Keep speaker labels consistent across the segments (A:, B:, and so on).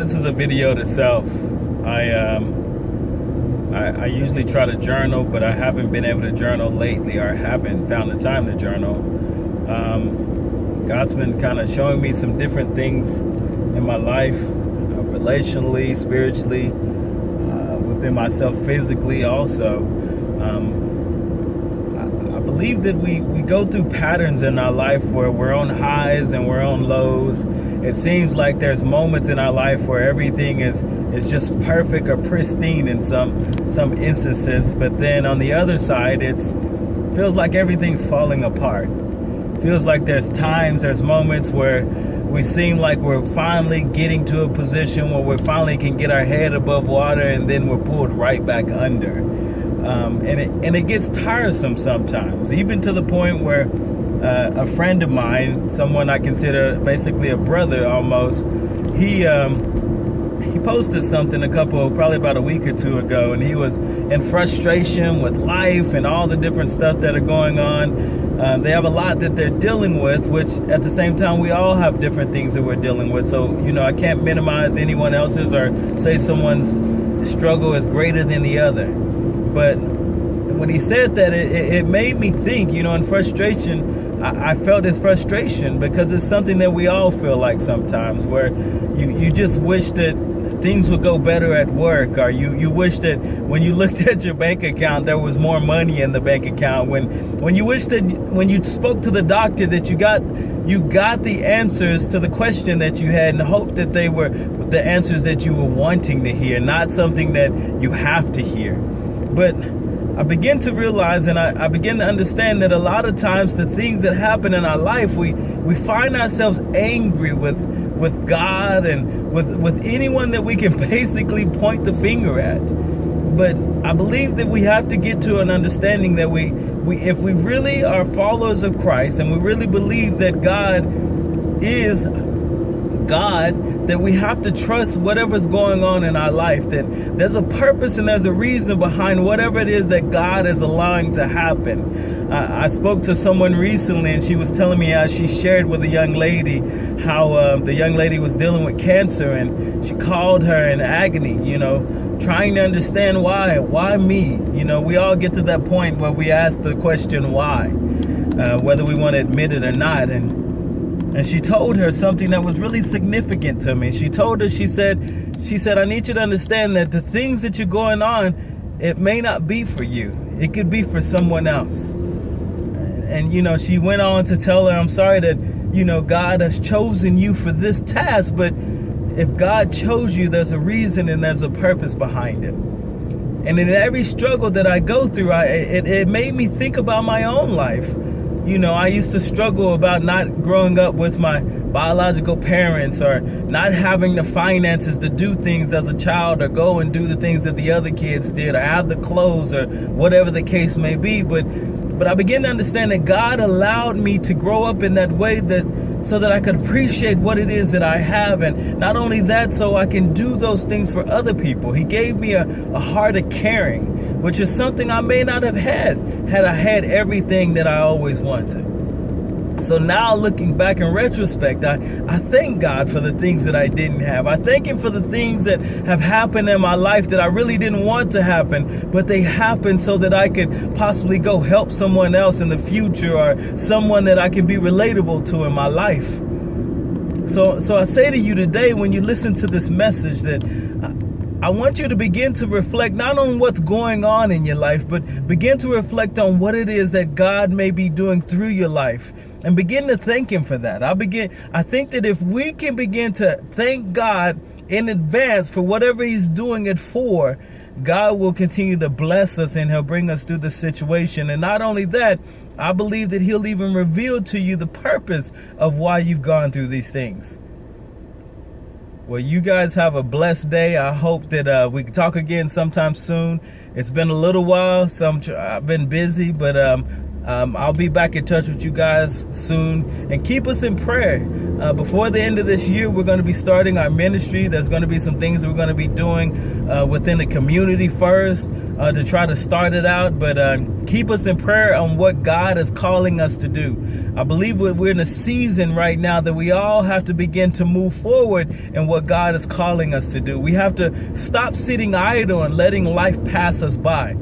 A: This is a video to self. I usually try to journal, but I haven't been able to journal lately, or haven't found the time to journal. God's been kind of showing me some different things in my life, relationally, spiritually, within myself, physically also. I believe that we go through patterns in our life where we're on highs and we're on lows. It seems like there's moments in our life where everything is just perfect or pristine in some instances, but then on the other side, it feels like everything's falling apart. Feels like there's moments where we seem like we're finally getting to a position where we finally can get our head above water, and then we're pulled right back under. And it gets tiresome sometimes, even to the point where a friend of mine, someone I consider basically a brother almost, he posted something probably about a week or two ago, and he was in frustration with life and all the different stuff that are going on. They have a lot that they're dealing with, which at the same time, we all have different things that we're dealing with. So, I can't minimize anyone else's or say someone's struggle is greater than the other. But when he said that, it made me think, in frustration, I felt his frustration, because it's something that we all feel like sometimes, where you just wish that things would go better at work, or you wish that when you looked at your bank account there was more money in the bank account, when you wish that when you spoke to the doctor that you got the answers to the question that you had, and hope that they were the answers that you were wanting to hear, not something that you have to hear. But I begin to realize, and I begin to understand that a lot of times the things that happen in our life, we find ourselves angry with God and with anyone that we can basically point the finger at. But I believe that we have to get to an understanding that if we really are followers of Christ, and we really believe that God is God, that we have to trust whatever's going on in our life, that there's a purpose and there's a reason behind whatever it is that God is allowing to happen. I spoke to someone recently, and she was telling me how she shared with a young lady how the young lady was dealing with cancer, and she called her in agony, trying to understand why me? We all get to that point where we ask the question why, whether we want to admit it or not. And she told her something that was really significant to me. She told her, she said, I need you to understand that the things that you're going on, it may not be for you. It could be for someone else. And, she went on to tell her, I'm sorry that, God has chosen you for this task, but if God chose you, there's a reason and there's a purpose behind it. And in every struggle that I go through, it made me think about my own life. I used to struggle about not growing up with my biological parents, or not having the finances to do things as a child, or go and do the things that the other kids did, or have the clothes, or whatever the case may be. But I began to understand that God allowed me to grow up in that way, so that I could appreciate what it is that I have. And not only that, so I can do those things for other people. He gave me a heart of caring, which is something I may not have had I had everything that I always wanted. So now, looking back in retrospect, I thank God for the things that I didn't have. I thank Him for the things that have happened in my life that I really didn't want to happen, but they happened so that I could possibly go help someone else in the future, or someone that I can be relatable to in my life. So I say to you today, when you listen to this message, that I want you to begin to reflect not on what's going on in your life, but begin to reflect on what it is that God may be doing through your life, and begin to thank Him for that. I think that if we can begin to thank God in advance for whatever He's doing it for, God will continue to bless us, and He'll bring us through the situation. And not only that, I believe that He'll even reveal to you the purpose of why you've gone through these things. Well, you guys have a blessed day. I hope that we can talk again sometime soon. It's been a little while. I've been busy, but I'll be back in touch with you guys soon. And keep us in prayer. Before the end of this year, we're going to be starting our ministry. There's going to be some things we're going to be doing within the community first to try to start it out. But Keep us in prayer on what God is calling us to do. I believe we're in a season right now that we all have to begin to move forward in what God is calling us to do. We have to stop sitting idle and letting life pass us by.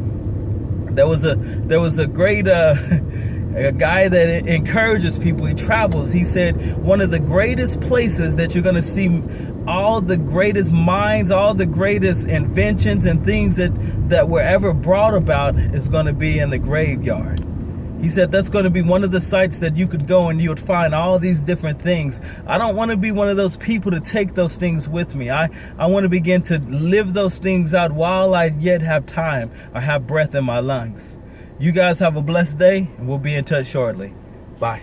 A: There was a great a guy that encourages people. He travels. He said one of the greatest places that you're going to see all the greatest minds, all the greatest inventions and things that were ever brought about is going to be in the graveyard. He said that's going to be one of the sites that you could go and you would find all these different things. I don't want to be one of those people to take those things with me. I want to begin to live those things out while I yet have time or have breath in my lungs. You guys have a blessed day, and we'll be in touch shortly. Bye.